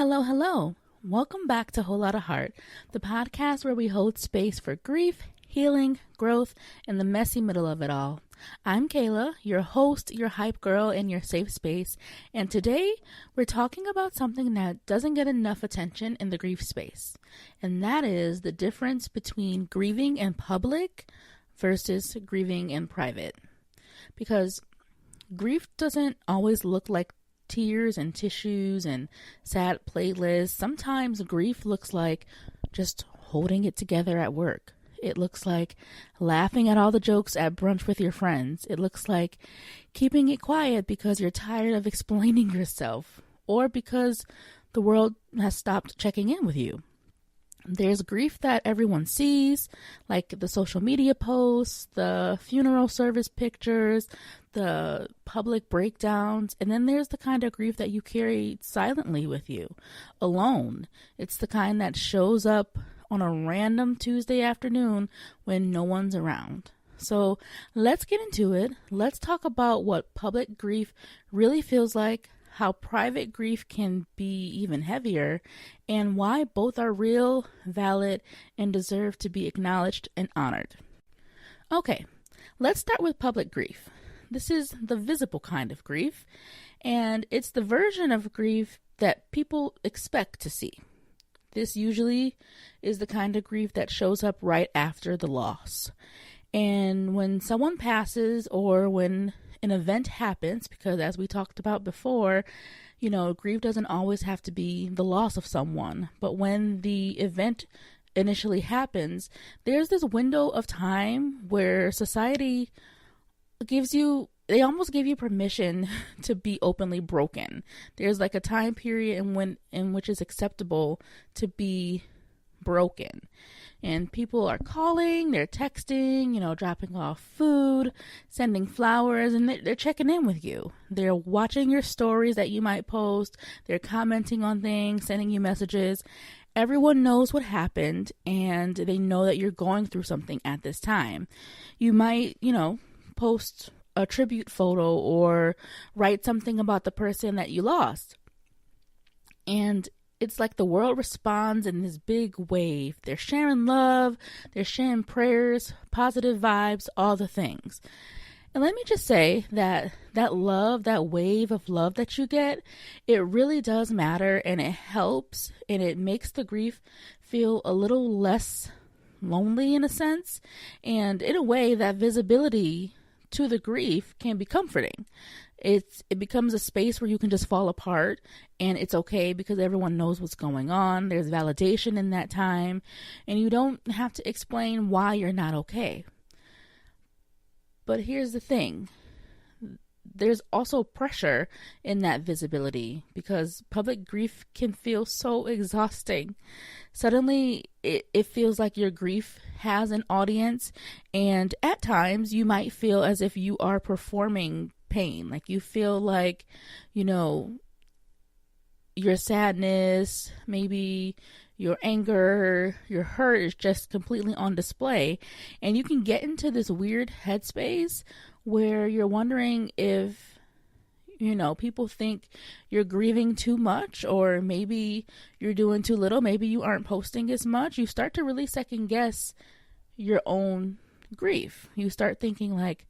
Hello, hello. Welcome back to Whole Lotta Heart, the podcast where we hold space for grief, healing, growth, and the messy middle of it all. I'm Kayla, your host, your hype girl, and your safe space, and today we're talking about something that doesn't get enough attention in the grief space, and that is the difference between grieving in public versus grieving in private. Because grief doesn't always look like tears and tissues and sad playlists. Sometimes grief looks like just holding it together at work. It looks like laughing at all the jokes at brunch with your friends. It looks like keeping it quiet because you're tired of explaining yourself or because the world has stopped checking in with you. There's grief that everyone sees, like the social media posts, the funeral service pictures, the public breakdowns, and then there's the kind of grief that you carry silently with you, alone. It's the kind that shows up on a random Tuesday afternoon when no one's around. So let's get into it. Let's talk about what public grief really feels like, how private grief can be even heavier, and why both are real, valid, and deserve to be acknowledged and honored. Okay, let's start with public grief. This is the visible kind of grief, and it's the version of grief that people expect to see. This usually is the kind of grief that shows up right after the loss. And when someone passes or when an event happens, because as we talked about before, grief doesn't always have to be the loss of someone. But when the event initially happens, there's this window of time where society they almost give you permission to be openly broken. There's like a time period in which it's acceptable to be broken. And people are calling, they're texting, dropping off food, sending flowers, and they're checking in with you. They're watching your stories that you might post. They're commenting on things, sending you messages. Everyone knows what happened, and they know that you're going through something at this time. You might, post a tribute photo or write something about the person that you lost. And it's like the world responds in this big wave. They're sharing love, they're sharing prayers, positive vibes, all the things. And let me just say that love, that wave of love that you get, it really does matter, and it helps, and it makes the grief feel a little less lonely in a sense. And in a way, that visibility to the grief can be comforting. It becomes a space where you can just fall apart, and it's okay because everyone knows what's going on. There's validation in that time, and you don't have to explain why you're not okay. But here's the thing. There's also pressure in that visibility because public grief can feel so exhausting. Suddenly, it feels like your grief has an audience, and at times you might feel as if you are performing pain. Like you feel like, your sadness, maybe your anger, your hurt is just completely on display. And you can get into this weird headspace where you're wondering if, people think you're grieving too much, or maybe you're doing too little. Maybe you aren't posting as much. You start to really second guess your own grief. You start thinking like,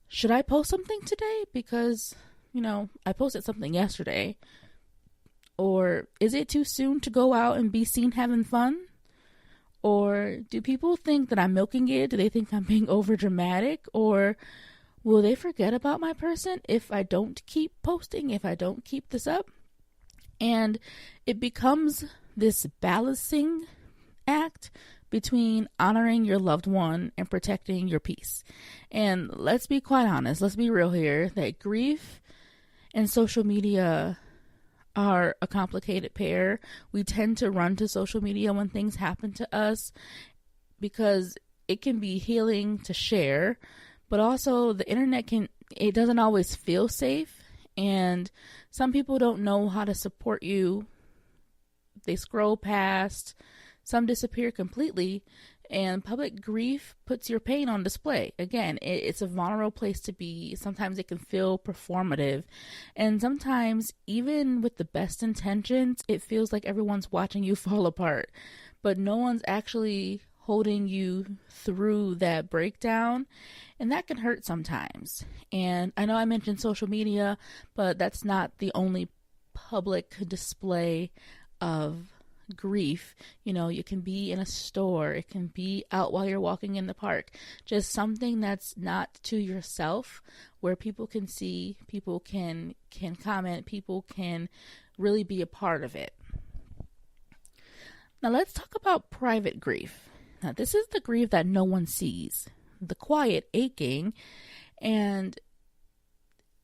should I post something today? Because, I posted something yesterday. Or is it too soon to go out and be seen having fun? Or do people think that I'm milking it? Do they think I'm being over dramatic? Or will they forget about my person if I don't keep posting, if I don't keep this up? And it becomes this balancing act between honoring your loved one and protecting your peace. And let's be quite honest, let's be real here, that grief and social media are a complicated pair. We tend to run to social media when things happen to us because it can be healing to share, but also the internet it doesn't always feel safe, and some people don't know how to support you. They scroll past, some disappear completely, And public grief puts your pain on display. Again, it's a vulnerable place to be. Sometimes it can feel performative. And sometimes, even with the best intentions, it feels like everyone's watching you fall apart. But no one's actually holding you through that breakdown. And that can hurt sometimes. And I know I mentioned social media, but that's not the only public display of grief. You can be in a store, it can be out while you're walking in the park, just something that's not to yourself, where people can see, people can comment, people can really be a part of it. Now let's talk about private grief. Now this is the grief that no one sees, the quiet aching, and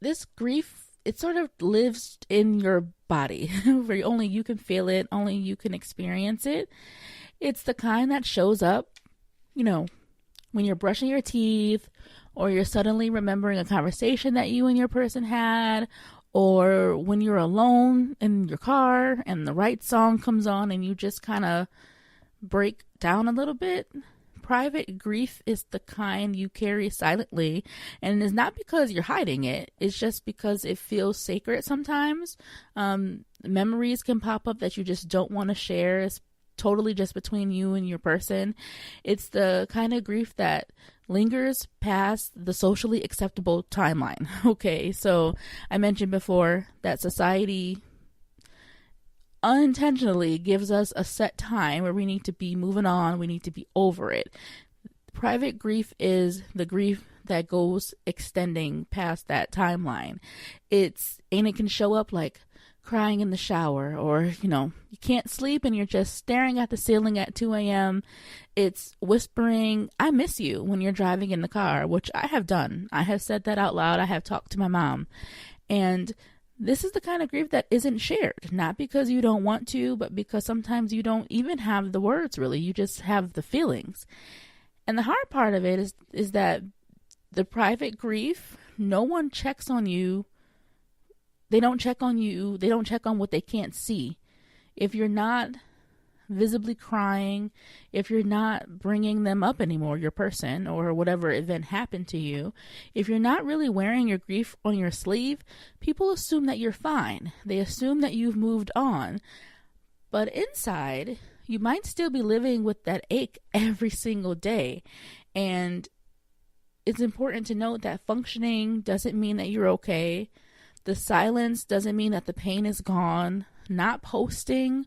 this grief, it sort of lives in your body where only you can feel it, only you can experience it. It's the kind that shows up, when you're brushing your teeth, or you're suddenly remembering a conversation that you and your person had, or when you're alone in your car and the right song comes on and you just kind of break down a little bit. Private grief is the kind you carry silently, and it's not because you're hiding it. It's just because it feels sacred sometimes. Memories can pop up that you just don't want to share. It's totally just between you and your person. It's the kind of grief that lingers past the socially acceptable timeline. Okay, so I mentioned before that society unintentionally gives us a set time where we need to be moving on, we need to be over it. Private grief is the grief that goes extending past that timeline. It can show up like crying in the shower, or you can't sleep and you're just staring at the ceiling at 2 a.m. It's whispering "I miss you" when you're driving in the car, which I have done. I have said that out loud. I have talked to my mom. And this is the kind of grief that isn't shared, not because you don't want to, but because sometimes you don't even have the words, really. You just have the feelings. And the hard part of it is that the private grief, no one checks on you. They don't check on you. They don't check on what they can't see. If you're not visibly crying, if you're not bringing them up anymore, your person or whatever event happened to you, if you're not really wearing your grief on your sleeve, people assume that you're fine. They assume that you've moved on. But inside, you might still be living with that ache every single day. And it's important to note that functioning doesn't mean that you're okay. The silence doesn't mean that the pain is gone. Not posting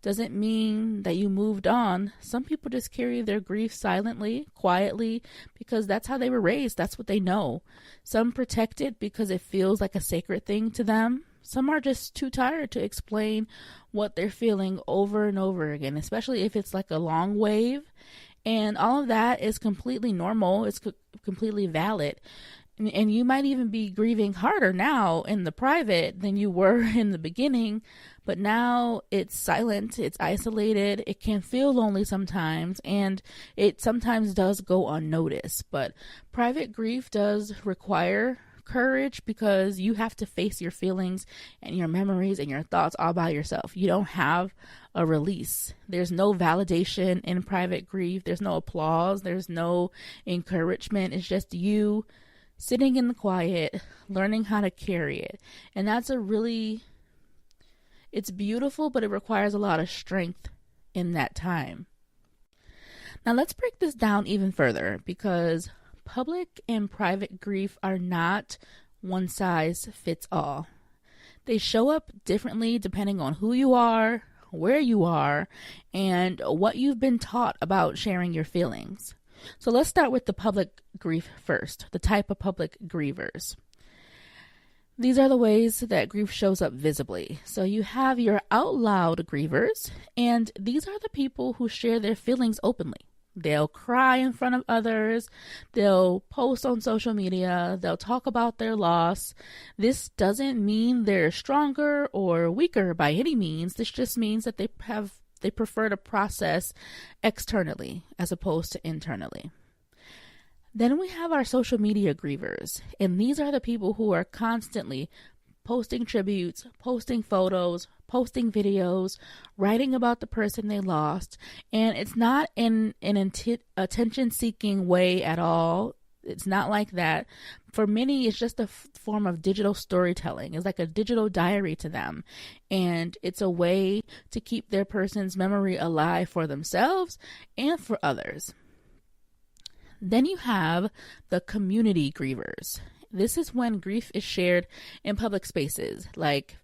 doesn't mean that you moved on. Some people just carry their grief silently, quietly, because that's how they were raised. That's what they know. Some protect it because it feels like a sacred thing to them. Some are just too tired to explain what they're feeling over and over again, especially if it's like a long wave. And all of that is completely normal. It's completely valid. And you might even be grieving harder now in the private than you were in the beginning, but now it's silent, it's isolated, it can feel lonely sometimes, and it sometimes does go unnoticed. But private grief does require courage because you have to face your feelings and your memories and your thoughts all by yourself. You don't have a release. There's no validation in private grief. There's no applause. There's no encouragement. It's just you sitting in the quiet, learning how to carry it. And that's it's beautiful, but it requires a lot of strength in that time. Now let's break this down even further, because public and private grief are not one size fits all. They show up differently depending on who you are, where you are, and what you've been taught about sharing your feelings. So let's start with the public grief first, the type of public grievers. These are the ways that grief shows up visibly. So you have your out loud grievers, and these are the people who share their feelings openly. They'll cry in front of others. They'll post on social media. They'll talk about their loss. This doesn't mean they're stronger or weaker by any means. This just means that they prefer to process externally as opposed to internally. Then we have our social media grievers, and these are the people who are constantly posting tributes, posting photos, posting videos, writing about the person they lost. And it's not in an attention-seeking way at all. It's not like that. For many, it's just a form of digital storytelling. It's like a digital diary to them. And it's a way to keep their person's memory alive for themselves and for others. Then you have the community grievers. This is when grief is shared in public spaces. Like,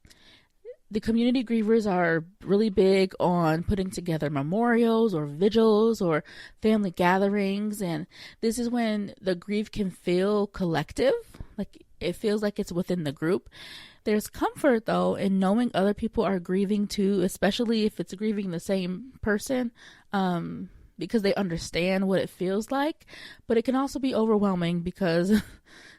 the community grievers are really big on putting together memorials or vigils or family gatherings. And this is when the grief can feel collective. Like, it feels like it's within the group. There's comfort, though, in knowing other people are grieving too, especially if it's grieving the same person, because they understand what it feels like. But it can also be overwhelming because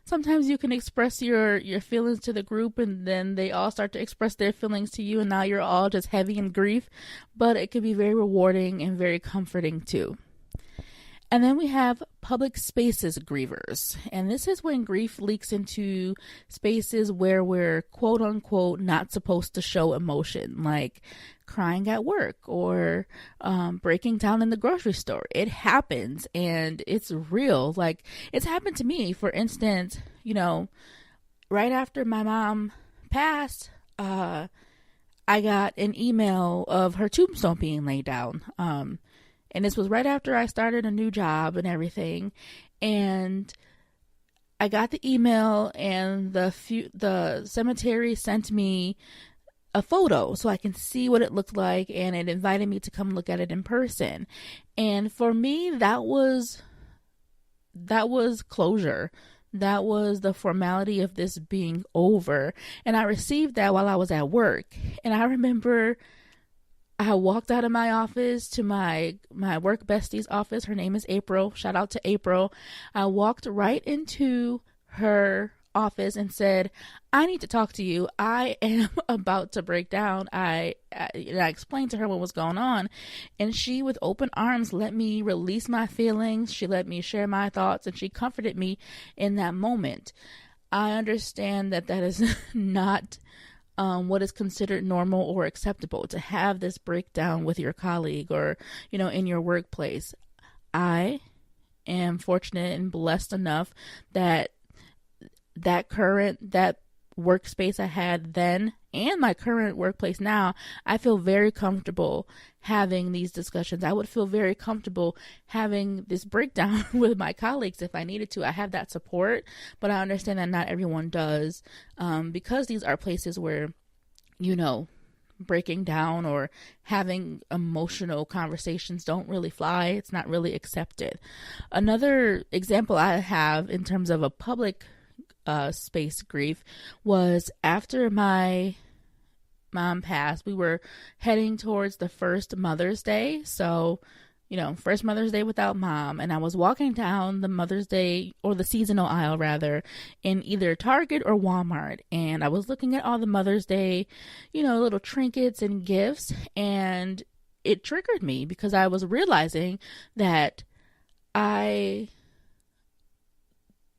sometimes you can express your feelings to the group and then they all start to express their feelings to you, and now you're all just heavy in grief. But it can be very rewarding and very comforting too. And then we have public spaces grievers. And this is when grief leaks into spaces where we're quote unquote not supposed to show emotion, like crying at work or breaking down in the grocery store. It happens and it's real. Like, it's happened to me. For instance, right after my mom passed, I got an email of her tombstone being laid down. And this was right after I started a new job and everything. And I got the email, and the cemetery sent me a photo so I can see what it looked like, and it invited me to come look at it in person. And for me, that was closure. That was the formality of this being over. And I received that while I was at work. And I remember I walked out of my office to my work bestie's office. Her name is April. Shout out to April. I walked right into her office and said, I need to talk to you. I am about to break down. I explained to her what was going on, and she, with open arms, let me release my feelings. She let me share my thoughts, and she comforted me in that moment. I understand that is not what is considered normal or acceptable, to have this breakdown with your colleague or, in your workplace. I am fortunate and blessed enough that workspace I had then and my current workplace now, I feel very comfortable having these discussions. I would feel very comfortable having this breakdown with my colleagues if I needed to. I have that support, but I understand that not everyone does, because these are places where, breaking down or having emotional conversations don't really fly. It's not really accepted. Another example I have in terms of a public space grief was after my mom passed. We were heading towards the first Mother's Day. So, first Mother's Day without mom. And I was walking down the Mother's Day, or the seasonal aisle rather, in either Target or Walmart. And I was looking at all the Mother's Day, little trinkets and gifts. And it triggered me because I was realizing that I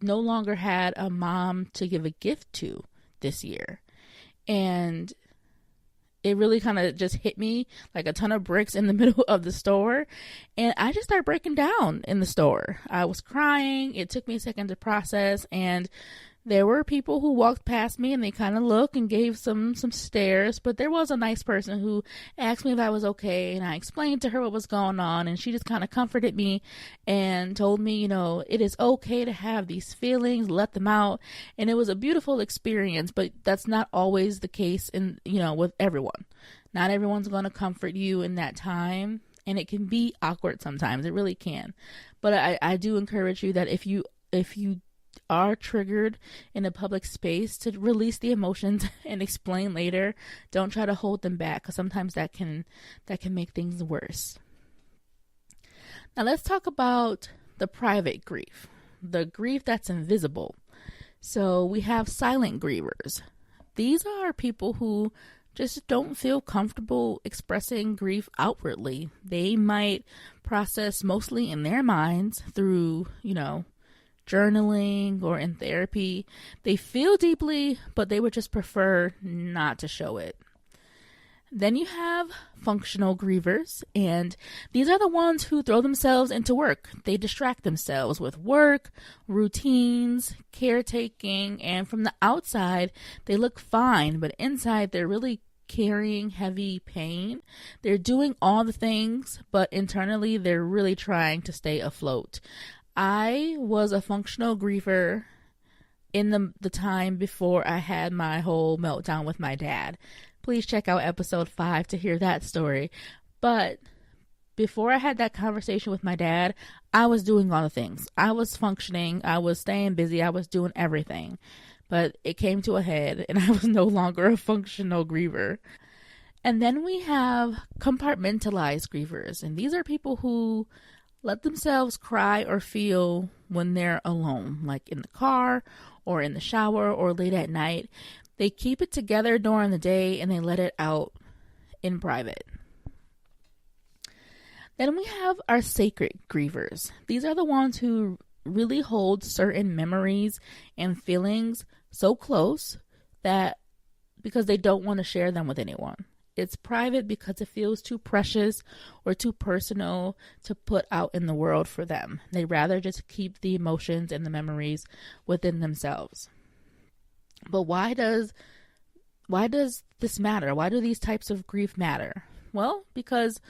no longer had a mom to give a gift to this year. And it really kind of just hit me like a ton of bricks in the middle of the store. And I just started breaking down in the store. I was crying. It took me a second to process. And there were people who walked past me and they kind of looked and gave some stares. But there was a nice person who asked me if I was okay. And I explained to her what was going on. And she just kind of comforted me and told me, it is okay to have these feelings, let them out. And it was a beautiful experience. But that's not always the case with everyone. Not everyone's going to comfort you in that time. And it can be awkward sometimes. It really can. But I do encourage you that if you are triggered in a public space, to release the emotions and explain later. Don't try to hold them back, because sometimes that can make things worse. Now let's talk about the private grief, the grief that's invisible. So we have silent grievers. These are people who just don't feel comfortable expressing grief outwardly. They might process mostly in their minds through, journaling or in therapy. They feel deeply, but they would just prefer not to show it. Then you have functional grievers, and these are the ones who throw themselves into work. They distract themselves with work, routines, caretaking, and from the outside, they look fine, but inside they're really carrying heavy pain. They're doing all the things, but internally they're really trying to stay afloat. I was a functional griever in the time before I had my whole meltdown with my dad. Please check out episode 5 to hear that story. But before I had that conversation with my dad, I was doing all the things. I was functioning. I was staying busy. I was doing everything. But it came to a head and I was no longer a functional griever. And then we have compartmentalized grievers. And these are people who let themselves cry or feel when they're alone, like in the car or in the shower or late at night. They keep it together during the day and they let it out in private. Then we have our sacred grievers. These are the ones who really hold certain memories and feelings so close that because they don't want to share them with anyone. It's private because it feels too precious or too personal to put out in the world for them. They rather just keep the emotions and the memories within themselves. But why does this matter? Why do these types of grief matter? Well, because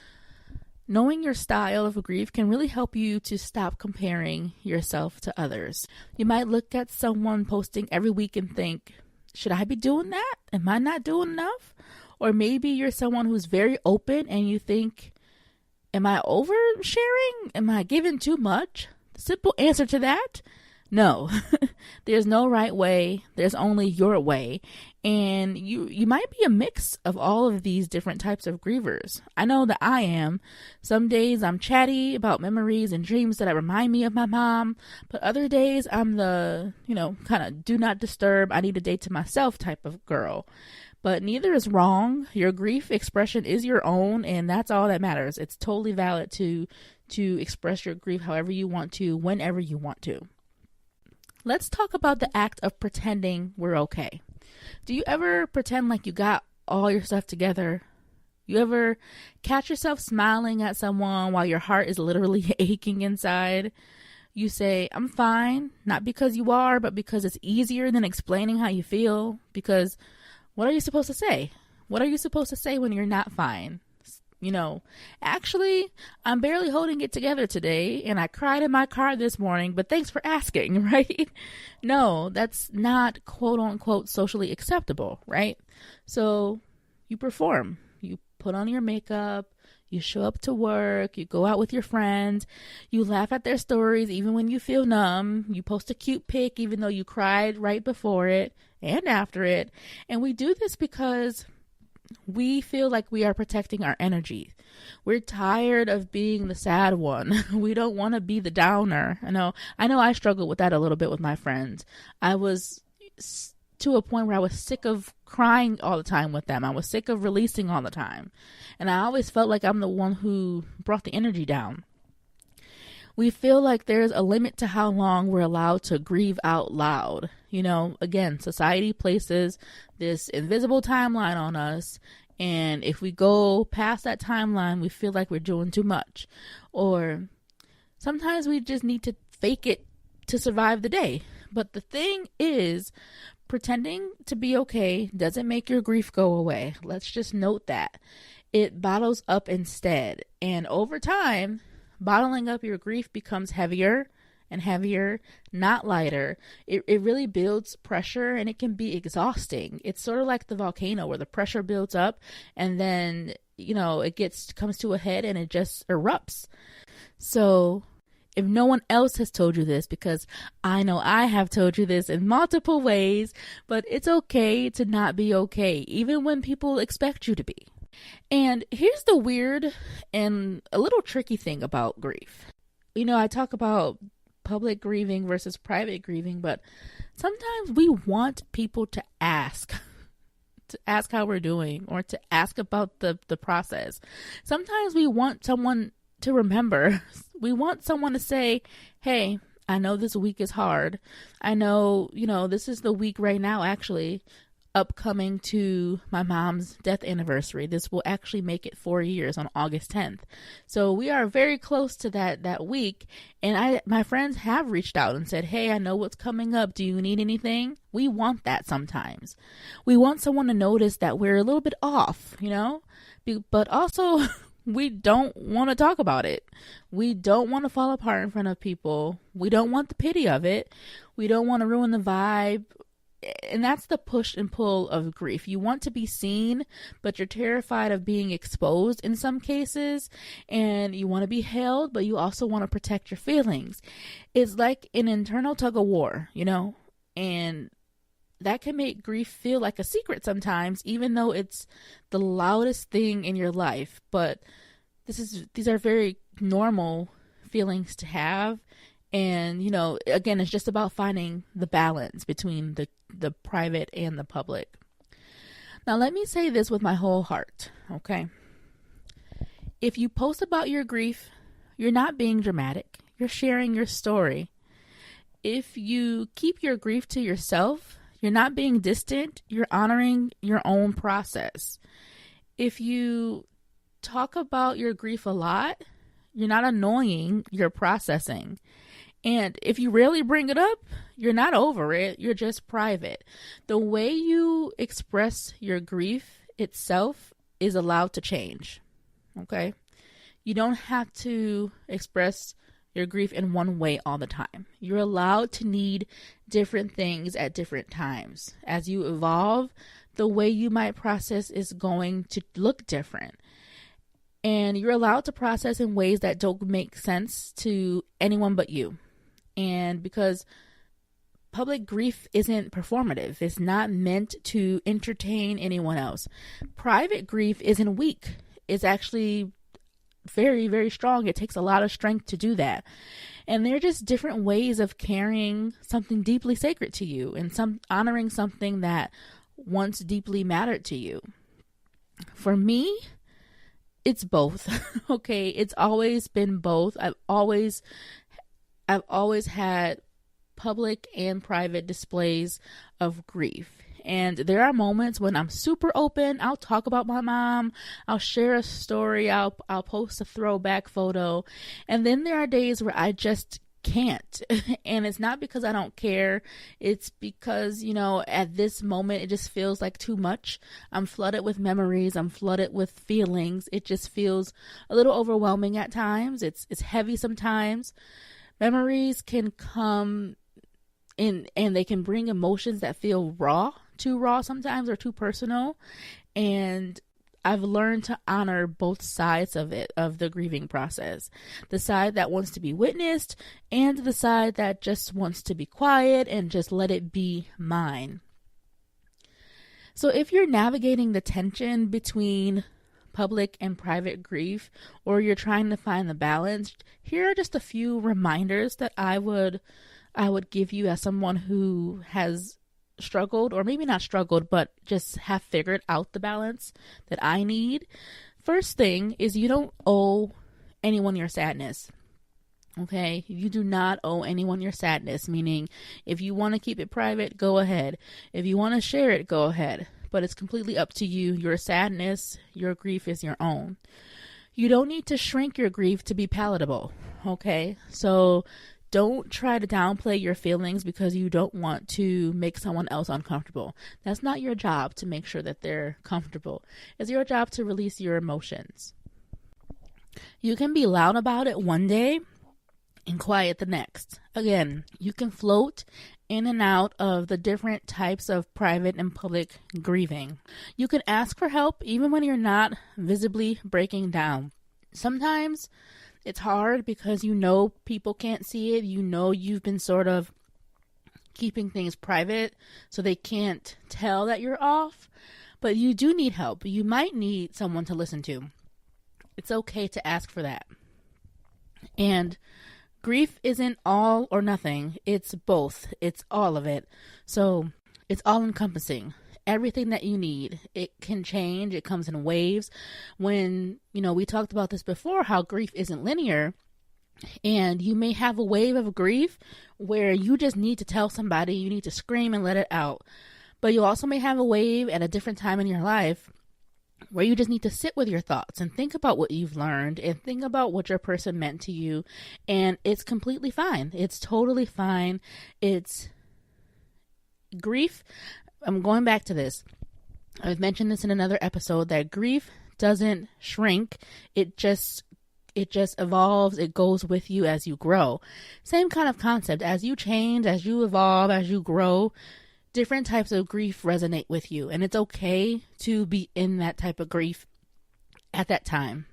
knowing your style of grief can really help you to stop comparing yourself to others. You might look at someone posting every week and think, should I be doing that? Am I not doing enough? Or maybe you're someone who's very open and you think, am I oversharing? Am I giving too much? The simple answer to that, no. There's no right way. There's only your way. And you might be a mix of all of these different types of grievers. I know that I am. Some days I'm chatty about memories and dreams that remind me of my mom. But other days I'm the, kind of do not disturb, I need a day to myself type of girl. But neither is wrong. Your grief expression is your own, and that's all that matters. It's totally valid to express your grief however you want to, whenever you want to. Let's talk about the act of pretending we're okay. Do you ever pretend like you got all your stuff together? You ever catch yourself smiling at someone while your heart is literally aching inside? You say, I'm fine, not because you are, but because it's easier than explaining how you feel. Because what are you supposed to say? What are you supposed to say when you're not fine? Actually, I'm barely holding it together today, and I cried in my car this morning, but thanks for asking, right? No, that's not quote unquote socially acceptable, right? So you perform, you put on your makeup, you show up to work, you go out with your friends, you laugh at their stories even when you feel numb, you post a cute pic even though you cried right before it and after it. And we do this because we feel like we are protecting our energy. We're tired of being the sad one. We don't want to be the downer. I know I struggle with that a little bit with my friends. I was to a point where I was sick of crying all the time with them. I was sick of releasing all the time. And I always felt like I'm the one who brought the energy down. We feel like there's a limit to how long we're allowed to grieve out loud. Again, society places this invisible timeline on us. And if we go past that timeline, we feel like we're doing too much. Or sometimes we just need to fake it to survive the day. But the thing is, pretending to be okay doesn't make your grief go away. Let's just note that. It bottles up instead. And over time, bottling up your grief becomes heavier and heavier, not lighter. It really builds pressure and it can be exhausting. It's sort of like the volcano where the pressure builds up and then, it comes to a head and it just erupts. So if no one else has told you this, because I know I have told you this in multiple ways, but it's okay to not be okay, even when people expect you to be. And here's the weird and a little tricky thing about grief. I talk about public grieving versus private grieving, but sometimes we want people to ask how we're doing or to ask about the process. Sometimes we want someone to remember. We want someone to say, hey, I know this week is hard. I know, this is the week right now, actually, upcoming to my mom's death anniversary. This will actually make it 4 years on August 10th. So we are very close to that week. And my friends have reached out and said, hey, I know what's coming up. Do you need anything? We want that sometimes. We want someone to notice that we're a little bit off, but also we don't want to talk about it. We don't want to fall apart in front of people. We don't want the pity of it. We don't want to ruin the vibe. And that's the push and pull of grief. You want to be seen, but you're terrified of being exposed in some cases, and you want to be held, but you also want to protect your feelings. It's like an internal tug of war, and that can make grief feel like a secret sometimes, even though it's the loudest thing in your life. But these are very normal feelings to have. And, again, it's just about finding the balance between the private and the public. Now, let me say this with my whole heart, okay? If you post about your grief, you're not being dramatic. You're sharing your story. If you keep your grief to yourself, you're not being distant. You're honoring your own process. If you talk about your grief a lot, you're not annoying, you're processing. And if you rarely bring it up, you're not over it. You're just private. The way you express your grief itself is allowed to change. Okay? You don't have to express your grief in one way all the time. You're allowed to need different things at different times. As you evolve, the way you might process is going to look different. And you're allowed to process in ways that don't make sense to anyone but you. And because public grief isn't performative, it's not meant to entertain anyone else. Private grief isn't weak. It's actually very, very strong. It takes a lot of strength to do that. And they're just different ways of carrying something deeply sacred to you and honoring something that once deeply mattered to you. For me, it's both. Okay, it's always been both. I've always had public and private displays of grief. And there are moments when I'm super open. I'll talk about my mom. I'll share a story. I'll post a throwback photo. And then there are days where I just can't. And it's not because I don't care. It's because, at this moment, it just feels like too much. I'm flooded with memories. I'm flooded with feelings. It just feels a little overwhelming at times. It's heavy sometimes. Memories can come in and they can bring emotions that feel too raw sometimes, or too personal. And I've learned to honor both sides of the grieving process. The side that wants to be witnessed and the side that just wants to be quiet and just let it be mine. So if you're navigating the tension between public and private grief, or you're trying to find the balance, here are just a few reminders that I would give you as someone who has struggled, or maybe not struggled, but just have figured out the balance that I need. First thing is, you don't owe anyone your sadness. Okay, you do not owe anyone your sadness, meaning if you want to keep it private, go ahead. If you want to share it, go ahead. But it's completely up to you. Your sadness, your grief is your own. You don't need to shrink your grief to be palatable, okay? So don't try to downplay your feelings because you don't want to make someone else uncomfortable. That's not your job to make sure that they're comfortable. It's your job to release your emotions. You can be loud about it one day and quiet the next. Again, you can float in and out of the different types of private and public grieving. You can ask for help even when you're not visibly breaking down. Sometimes it's hard because people can't see it. You've been sort of keeping things private so they can't tell that you're off. But you do need help. You might need someone to listen to. It's okay to ask for that. And grief isn't all or nothing. It's both. It's all of it. So it's all encompassing. Everything that you need. It can change. It comes in waves. When, we talked about this before, how grief isn't linear. And you may have a wave of grief where you just need to tell somebody, you need to scream and let it out. But you also may have a wave at a different time in your life where you just need to sit with your thoughts and think about what you've learned and think about what your person meant to you. And it's completely fine. It's totally fine. It's grief. I'm going back to this. I've mentioned this in another episode that grief doesn't shrink. It just evolves. It goes with you as you grow. Same kind of concept. As you change, as you evolve, as you grow, different types of grief resonate with you. And it's okay to be in that type of grief at that time.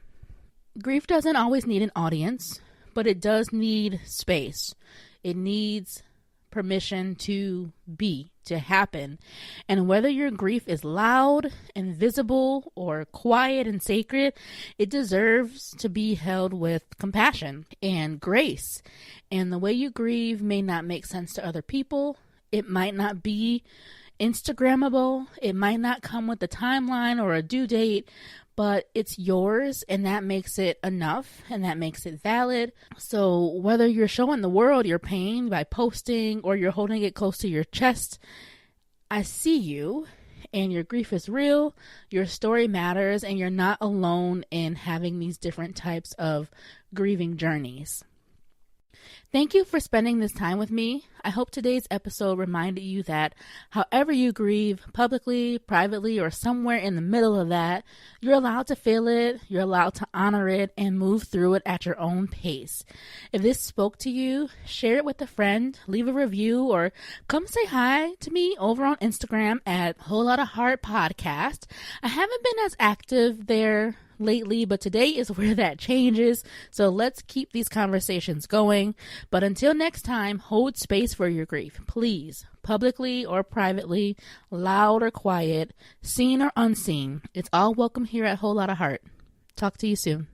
Grief doesn't always need an audience, but it does need space. It needs permission to be, to happen. And whether your grief is loud and visible or quiet and sacred, it deserves to be held with compassion and grace. And the way you grieve may not make sense to other people. It might not be Instagrammable. It might not come with a timeline or a due date, but it's yours, and that makes it enough, and that makes it valid. So whether you're showing the world your pain by posting or you're holding it close to your chest, I see you, and your grief is real, your story matters, and you're not alone in having these different types of grieving journeys. Thank you for spending this time with me. I hope today's episode reminded you that however you grieve, publicly, privately, or somewhere in the middle of that, you're allowed to feel it, you're allowed to honor it, and move through it at your own pace. If this spoke to you, share it with a friend, leave a review, or come say hi to me over on Instagram at Whole Lotta Heart Podcast. I haven't been as active there lately, but today is where that changes. So let's keep these conversations going. But until next time, hold space for your grief, please, publicly or privately, loud or quiet, seen or unseen. It's all welcome here at Whole Lotta Heart. Talk to you soon.